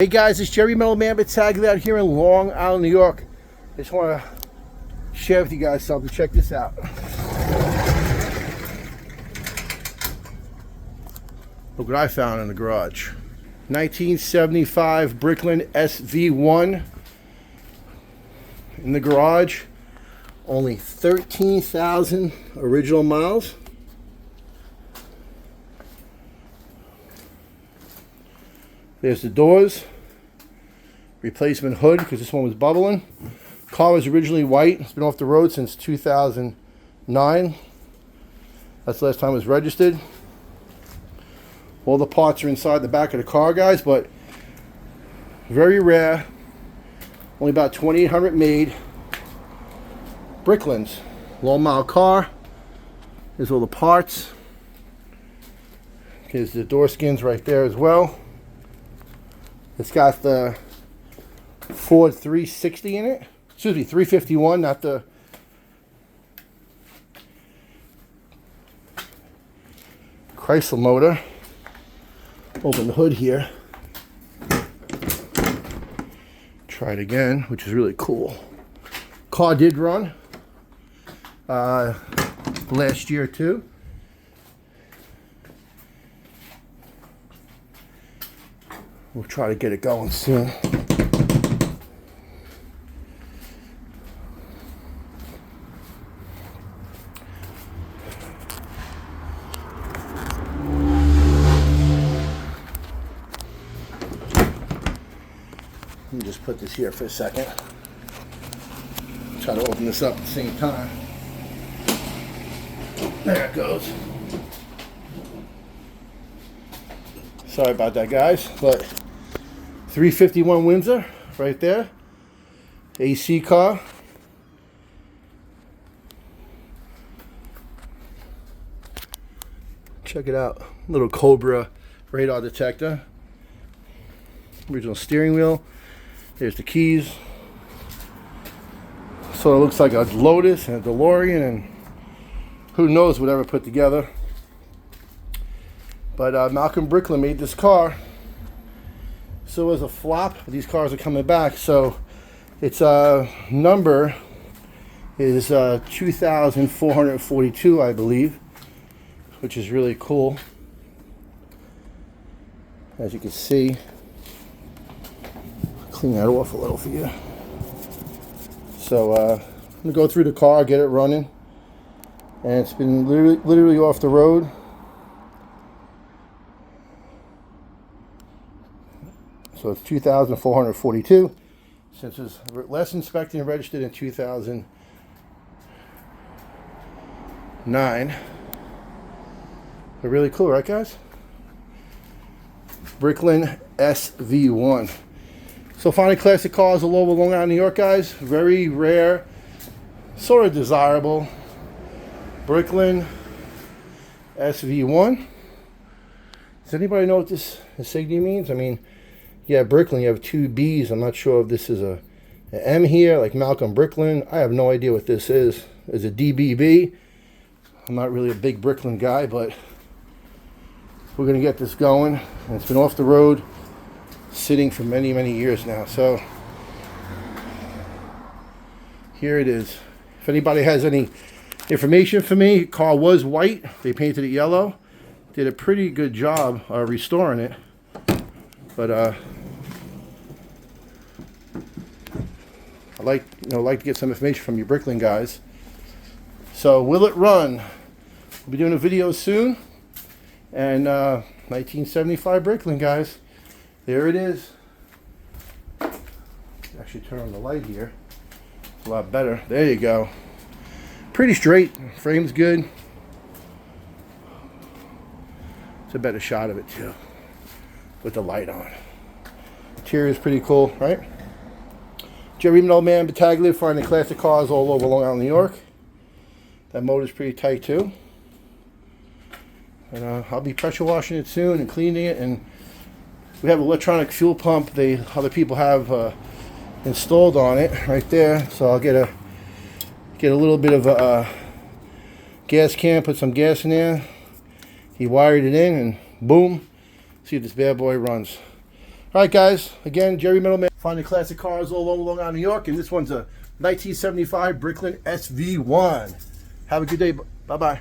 Hey guys, it's Jerry Metal Man Battaglia out here in Long Island, New York. I just want to share with you guys something. Check this out. Look what I found in the garage. 1975 Bricklin SV1 in the garage. Only 13,000 original miles. There's the doors, replacement hood because this one was bubbling. Car was originally white. It's been off the road since 2009. That's the last time it was registered. All the parts are inside the back of the car, guys, but very rare. Only about 2,800 made. Bricklins, low mile car. There's all the parts. There's the door skins right there as well. It's got the Ford 360 in it. Excuse me, 351, not the Chrysler motor. Open the hood here. Try it again, which is really cool. Car did run last year too. We'll try to get it going soon. Let me just put this here for a second. Try to open this up at the same time. There it goes. Sorry about that, guys, but 351 Windsor right there. AC car. Check it out. Little Cobra radar detector. Original steering wheel. There's the keys. So it looks like a Lotus and a DeLorean and who knows whatever put together. But Malcolm Bricklin made this car. So as a flop, these cars are coming back. So its number is 2,442, I believe, which is really cool. As you can see, clean that off a little for you. So I'm gonna go through the car, get it running, and it's been literally off the road. So it's 2,442 since it was last inspected and registered in 2009. They're really cool, right, guys? Bricklin SV1. So finding classic cars all over Long Island, New York, guys. Very rare, sort of desirable. Bricklin SV1. Does anybody know what this insignia means? I mean, yeah, Bricklin, you have two B's. I'm not sure if this is an M here, like Malcolm Bricklin. I have no idea what this is. Is it DBB? I'm not really a big Bricklin guy, but we're going to get this going. And it's been off the road, sitting for many, many years now. So here it is. If anybody has any information for me, car was white. They painted it yellow. Did a pretty good job restoring it. But I like to get some information from you Bricklin guys. So will it run? We'll be doing a video soon. And 1975 Bricklin guys. There it is. Actually turn on the light here. It's a lot better. There you go. Pretty straight. Frame's good. It's a better shot of it too, with the light on. Interior is pretty cool, right? Jerry Metal Man Battaglia, finding classic cars all over Long Island, New York. That motor's pretty tight too. And I'll be pressure washing it soon and cleaning it. And we have an electronic fuel pump other people have installed on it right there. So I'll get a little bit of a gas can, put some gas in there. He wired it in and boom. See if this bad boy runs. All right, guys. Again, Jerry Middleman, finding classic cars all over Long Island, New York. And this one's a 1975 Bricklin SV1. Have a good day. Bye-bye.